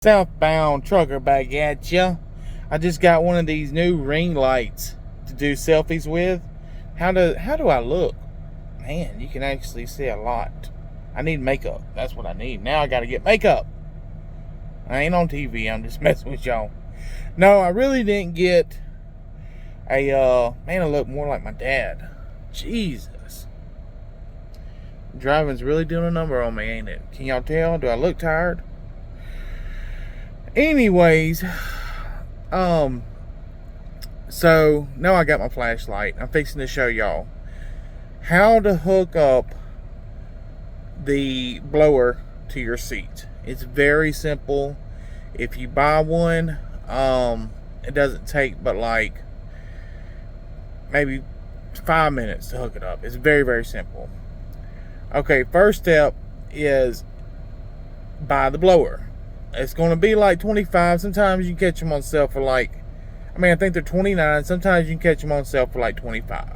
Southbound trucker back at ya. I just got one of these new ring lights to do selfies with. How do I look? Man, you can actually see a lot. I need makeup. That's what I need. Now I gotta get makeup. I ain't on TV. I'm just messing with y'all. No, I really didn't get a man, I look more like my dad. Jesus. Driving's really doing a number on me, ain't it? Can y'all tell? Do I look tired? Anyways, so now I got my flashlight. I'm fixing to show y'all how to hook up the blower to your seat. It's very simple. If you buy one, it doesn't take but like maybe 5 minutes to hook it up. It's very, very simple. Okay, first step is buy the blower. It's going to be like 25. Sometimes you can catch them on sale for like, I think they're 29. Sometimes you can catch them on sale for like 25.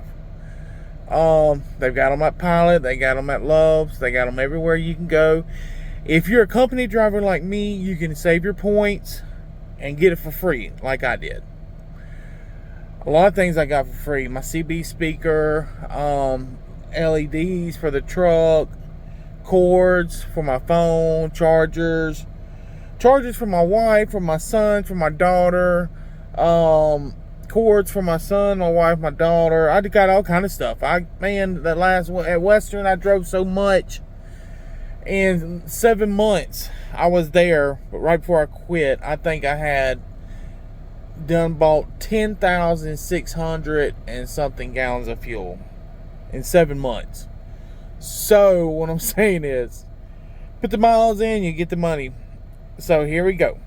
They've got them at Pilot. They got them at Love's. They got them everywhere you can go. If you're a company driver like me, you can save your points and get it for free, like I did. A lot of things I got for free. My CB speaker, LEDs for the truck, cords for my phone, chargers for my wife, for my son, for my daughter, cords for my son, my wife, my daughter. I got all kind of stuff. That last one at Western, I drove so much. In 7 months, I was there, but right before I quit, I think I had bought 10,600 and something gallons of fuel in 7 months. So what I'm saying is, put the miles in, you get the money. So here we go.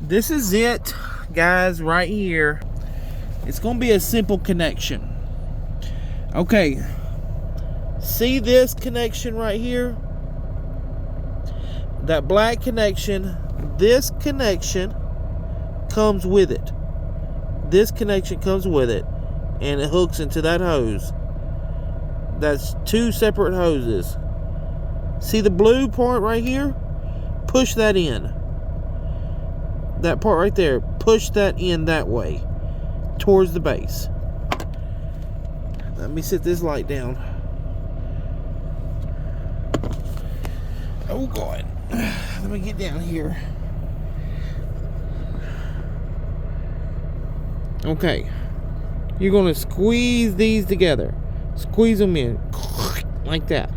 This is it, guys, right here. It's going to be a simple connection. Okay. See this connection right here? That black connection. This connection comes with it. This connection comes with it. And it hooks into that hose. That's two separate hoses. See the blue part right here? Push that in. That part right there, push that in that way towards the base. Let me set this light down. Oh God. Let me get down here. Okay. You're going to squeeze these together. Squeeze them in like that.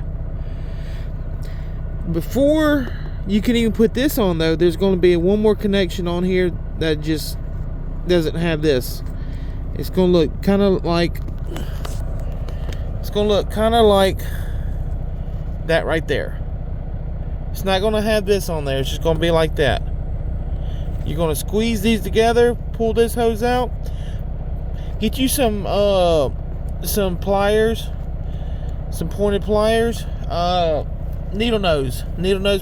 Before you can even put this on, though, there's going to be one more connection on here that just doesn't have this. It's going to look kind of like that right there. It's not going to have this on there. It's just going to be like that. You're going to squeeze these together, pull this hose out, get you some pliers, some pointed pliers, needle nose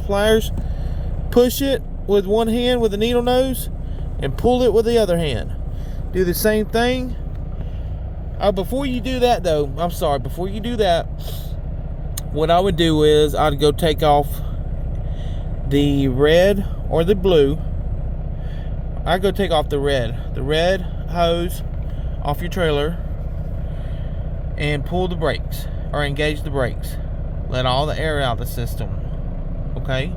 pliers. Push it with one hand with the needle nose and pull it with the other hand. Do the same thing. Before you do that, what I would do is I'd go take off the red or the blue. I'd go take off the red hose off your trailer and pull the brakes or engage the brakes. Let all the air out of the system. Okay?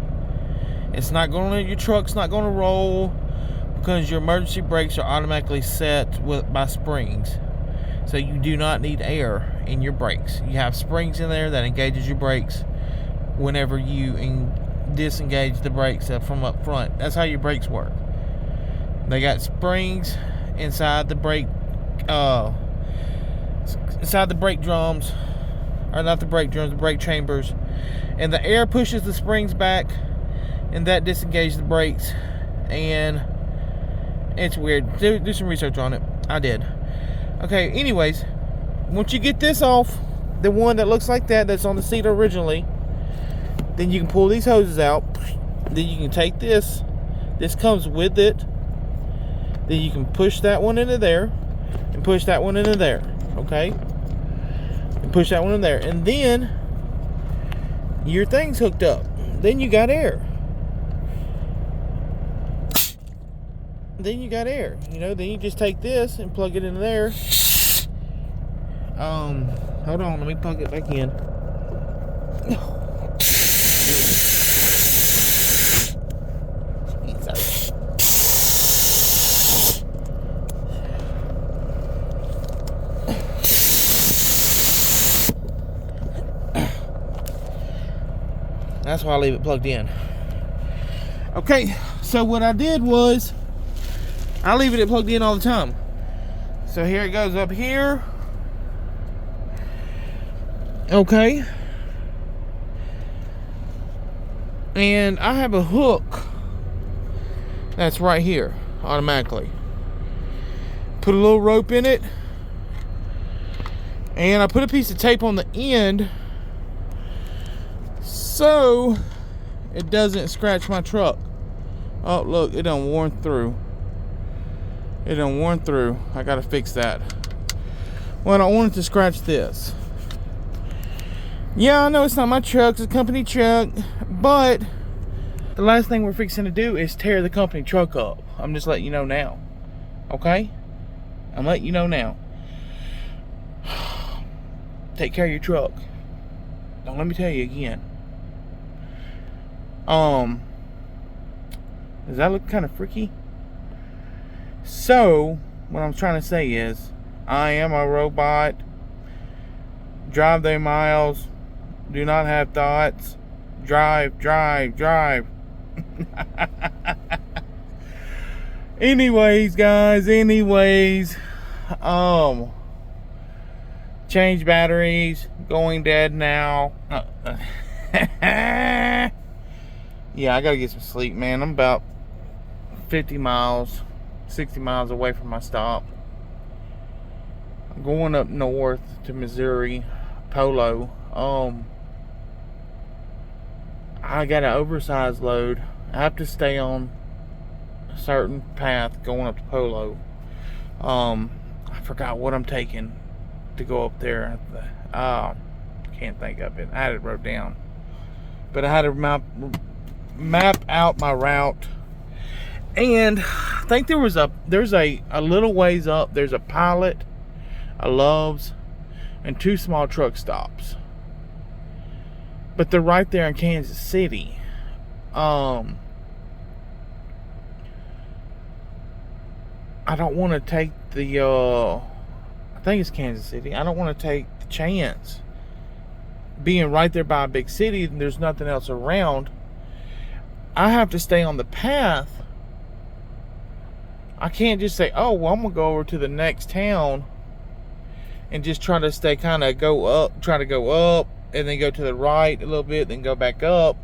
Your truck's not going to roll because your emergency brakes are automatically set by springs. So you do not need air in your brakes. You have springs in there that engages your brakes whenever you disengage the brakes from up front. That's how your brakes work. They got springs inside the brake drums. Or not the brake drums, the brake chambers. And the air pushes the springs back, and that disengages the brakes. And it's weird. Do some research on it. I did. Okay, anyways, once you get this off, the one that looks like that's on the seat originally, then you can pull these hoses out. Then you can take this. This comes with it. Then you can push that one into there and push that one into there. Okay? And push that one in there. And then your thing's hooked up. Then you got air. then you got air. You know, then you just take this and plug it into there. Hold on, let me plug it back in. That's why I leave it plugged in. Okay, so what I did was I leave it plugged in all the time. So here it goes up here. Okay. And I have a hook that's right here automatically. Put a little rope in it. And I put a piece of tape on the end so it doesn't scratch my truck. Oh, look, it done worn through. It done worn through. I gotta fix that. Well, I don't want it to scratch this. Yeah, I know it's not my truck, it's a company truck, but the last thing we're fixing to do is tear the company truck up. I'm just letting you know now. Okay? I'm letting you know now. Take care of your truck. Don't let me tell you again. Does that look kind of freaky? So, what I'm trying to say is, I am a robot. Drive their miles. Do not have thoughts. Drive, drive, drive. Anyways, guys, change batteries, going dead now. Yeah, I gotta get some sleep, man. I'm about 50 miles, 60 miles away from my stop. I'm going up north to Missouri, Polo. I got an oversized load. I have to stay on a certain path going up to Polo. I forgot what I'm taking to go up there. Can't think of it. I had it wrote down, but I had to map out my route. And I think there's a little ways up. There's a Pilot, a Love's, and 2 small truck stops. But they're right there in Kansas City. I don't want to take the I think it's Kansas City. I don't want to take the chance being right there by a big city and there's nothing else around. I have to stay on the path. I can't just say, oh, well, I'm gonna go over to the next town and just try to stay try to go up and then go to the right a little bit, then go back up.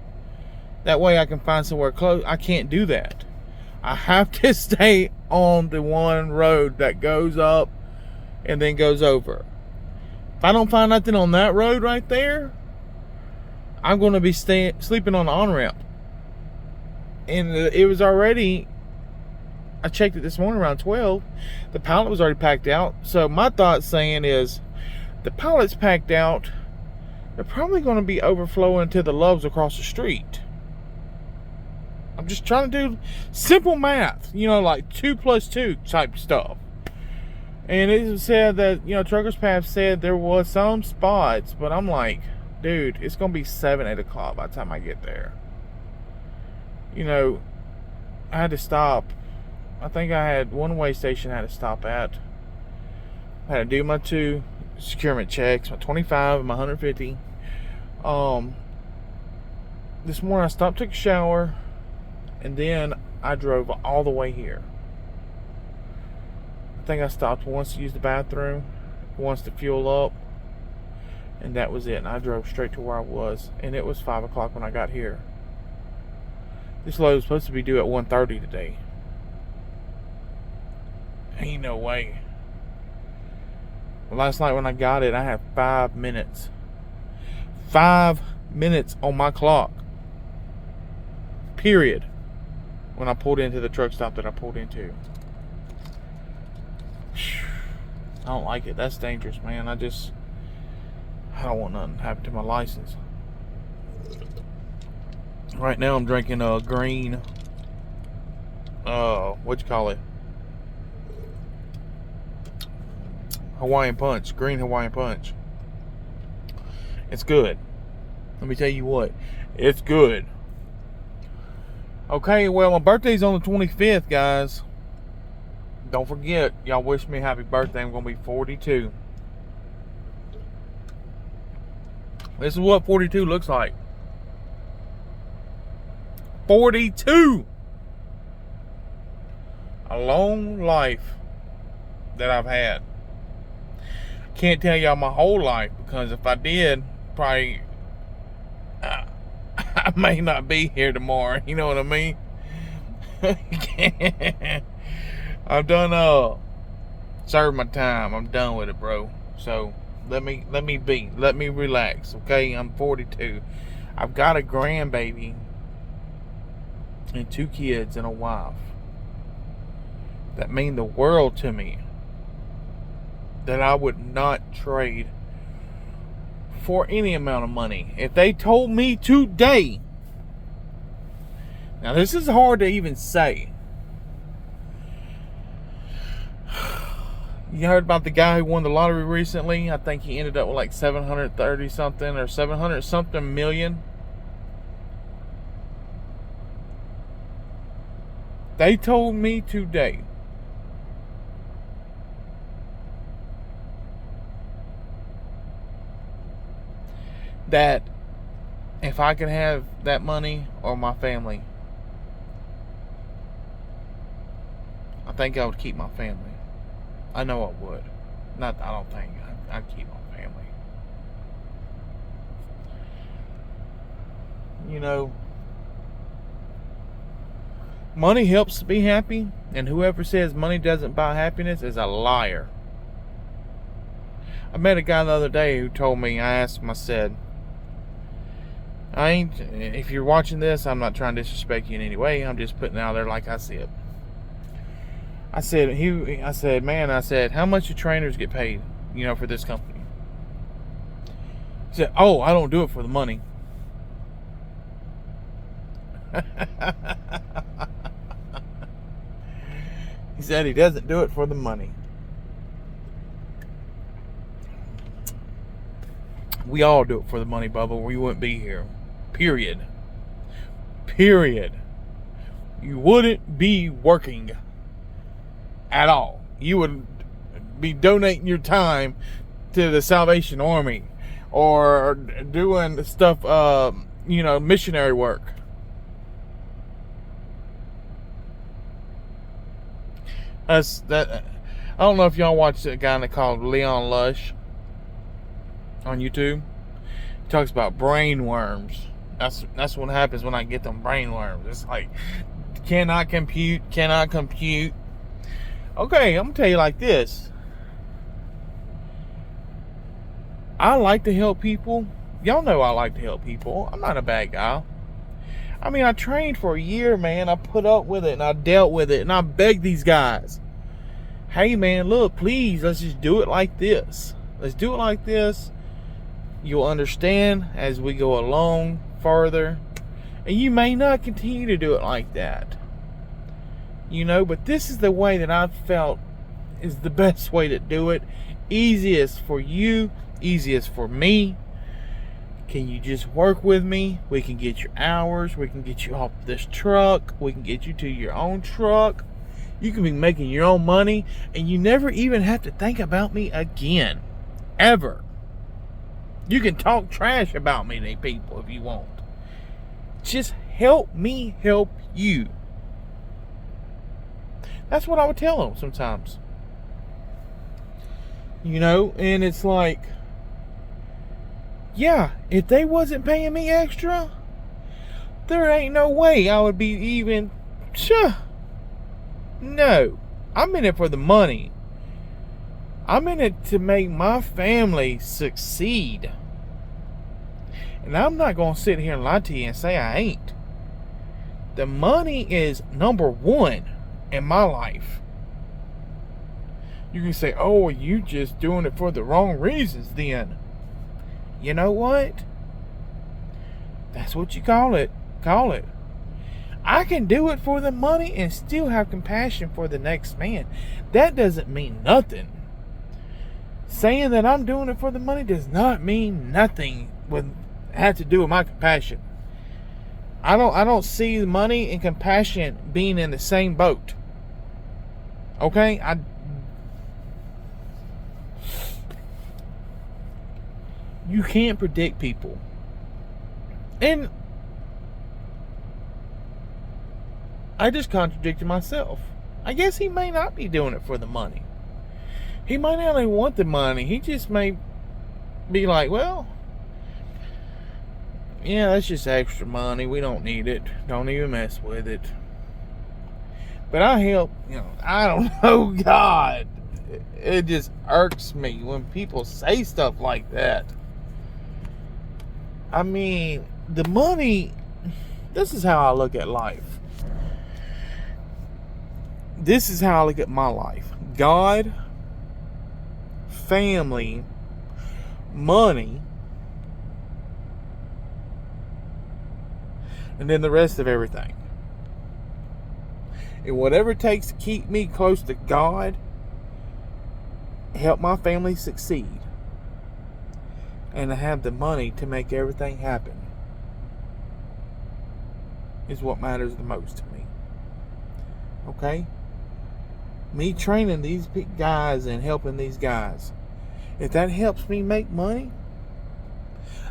That way I can find somewhere close. I can't do that. I have to stay on the one road that goes up and then goes over. If I don't find nothing on that road right there, I'm going to be sleeping on the on-ramp. And it was already, I checked it this morning around 12. The Pilot was already packed out. So my thought saying is, the Pilot's packed out. They're probably going to be overflowing to the Loves across the street. I'm just trying to do simple math, like 2 + 2 type stuff. And it said that, Truckers Path said there was some spots, but I'm like, dude, it's going to be 7, 8 o'clock by the time I get there. I had to stop. I think I had one way station I had to stop at. I had to do my 2 securement checks, my 25 and my 150. This morning I stopped, took a shower, and then I drove all the way here. I think I stopped once to use the bathroom, once to fuel up, and that was it. And I drove straight to where I was, and it was 5 o'clock when I got here. This load was supposed to be due at 1:30 today. Ain't no way. Last night when I got it, I had 5 minutes. 5 minutes on my clock. Period. When I pulled into the truck stop that I pulled into. I don't like it. That's dangerous, man. I don't want nothing to happen to my license. Right now I'm drinking a green what you call it? Hawaiian Punch, green Hawaiian Punch. It's good. Let me tell you what, it's good. Okay, well, my birthday's on the 25th, guys. Don't forget, y'all wish me a happy birthday. I'm going to be 42. This is what 42 looks like. 42! A long life that I've had. Can't tell y'all my whole life, because if I did, probably I may not be here tomorrow. You know what I mean? I've done served my time. I'm done with it, bro. So let me relax. Okay, I'm 42. I've got a grandbaby and 2 kids and a wife that mean the world to me, that I would not trade for any amount of money. If they told me today, now this is hard to even say. You heard about the guy who won the lottery recently? I think he ended up with like 730 something or 700 something million. They told me today that if I could have that money or my family, I think I would keep my family. I know I would. I don't think. I'd keep my family. You know, money helps to be happy, and whoever says money doesn't buy happiness is a liar. I met a guy the other day who told me, I asked him, I said, if you're watching this, I'm not trying to disrespect you in any way. I'm just putting it out there like I see it. I said, man, how much do trainers get paid, for this company? He said, oh, I don't do it for the money. He said he doesn't do it for the money. We all do it for the money, Bubba. We wouldn't be here. Period. You wouldn't be working at all. You would be donating your time to the Salvation Army or doing stuff, missionary work. I don't know if y'all watch a guy called Leon Lush on YouTube. He talks about brain worms. That's what happens when I get them brain worms. It's like, cannot compute. Okay, I'm gonna tell you like this. I like to help people. Y'all know I like to help people. I'm not a bad guy. I mean, I trained for a year, man. I put up with it and I dealt with it and I begged these guys, hey man, look, please, let's just do it like this. Let's do it like this. You'll understand as we go along further. And you may not continue to do it like that. But this is the way that I've felt is the best way to do it. Easiest for you, easiest for me. Can you just work with me? We can get your hours. We can get you off this truck. We can get you to your own truck. You can be making your own money. And you never even have to think about me again. Ever. You can talk trash about me to people if you want. Just help me help you. That's what I would tell them sometimes. And it's like, yeah, if they wasn't paying me extra, there ain't no way I would be even, no. I'm in it for the money. I'm in it to make my family succeed. And I'm not going to sit here and lie to you and say I ain't. The money is number one in my life. You can say, oh, you just doing it for the wrong reasons then. You know what? That's what you call it. I can do it for the money and still have compassion for the next man. That doesn't mean nothing. Saying that I'm doing it for the money does not mean nothing with had to do with my compassion. I don't see money and compassion being in the same boat. Okay? You can't predict people. And I just contradicted myself. I guess he may not be doing it for the money. He might not even want the money. He just may be like, well, yeah, that's just extra money. We don't need it. Don't even mess with it. But I help, I don't know, God. It just irks me when people say stuff like that. I mean, the money, this is how I look at life. This is how I look at my life. God, family, money, and then the rest of everything. And whatever it takes to keep me close to God, help my family succeed, and to have the money to make everything happen is what matters the most to me. Okay? Me training these guys and helping these guys, if that helps me make money,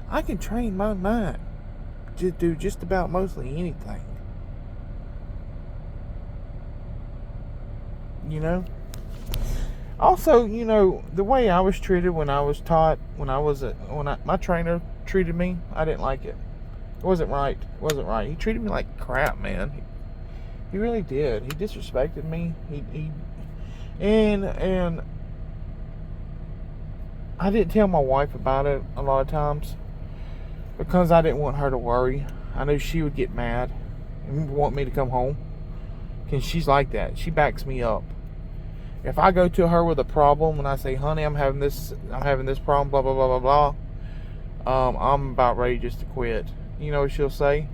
I can train my mind to do just about mostly anything. Also, the way I was treated when I was taught, my trainer treated me, I didn't like it. It wasn't right. He treated me like crap, man. He really did. He disrespected me. And I didn't tell my wife about it a lot of times because I didn't want her to worry. I knew she would get mad and want me to come home. Because she's like that. She backs me up. If I go to her with a problem and I say, honey, I'm having this problem, blah, blah, blah, blah, blah, I'm about ready just to quit. You know what she'll say?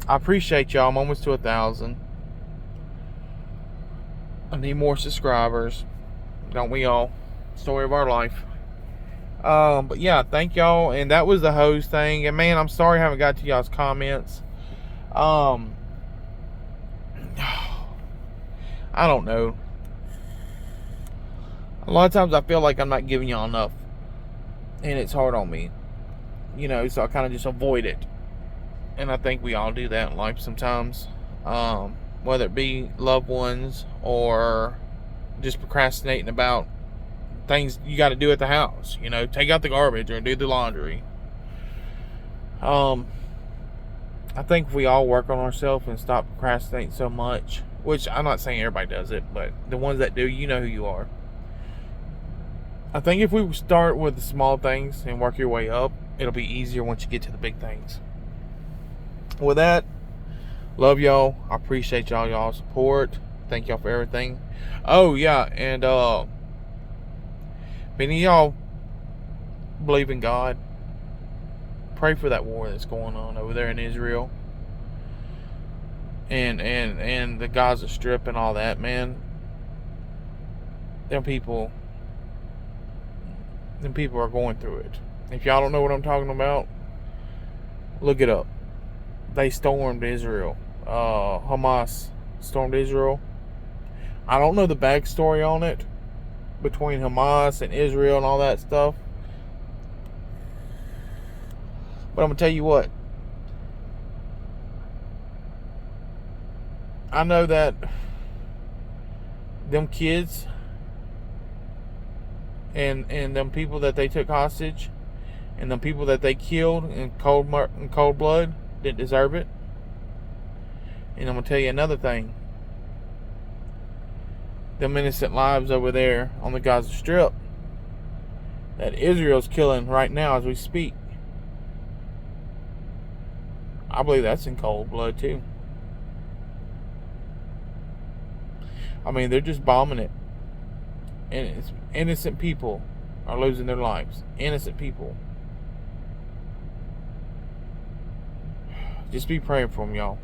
I appreciate y'all. I'm almost to 1,000. I need more subscribers. Don't we all? Story of our life. But yeah, thank y'all. And that was the hose thing. And man, I'm sorry I haven't got to y'all's comments. I don't know. A lot of times I feel like I'm not giving y'all enough. And it's hard on me. You know, so I kind of just avoid it. And I think we all do that in life sometimes. Whether it be loved ones or just procrastinating about things you got to do at the house. You know, take out the garbage or do the laundry. I think if we all work on ourselves and stop procrastinating so much, which I'm not saying everybody does it, but the ones that do, you know who you are. I think if we start with the small things and work your way up, it'll be easier once you get to the big things. With that, love y'all. I appreciate y'all's support. Thank y'all for everything. Oh yeah, and many of y'all believe in God. Pray for that war that's going on over there in Israel. And the Gaza Strip and all that, man. Them people are going through it. If y'all don't know what I'm talking about, look it up. They stormed Israel. Hamas stormed Israel. I don't know the backstory on it between Hamas and Israel and all that stuff. But I'm going to tell you what. I know that them kids and them people that they took hostage and them people that they killed in cold blood didn't deserve it. And I'm going to tell you another thing. Them innocent lives over there on the Gaza Strip that Israel's killing right now as we speak, I believe that's in cold blood too. I mean, they're just bombing it. And it's innocent people are losing their lives. Innocent people. Just be praying for them, y'all.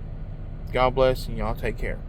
God bless, and y'all take care.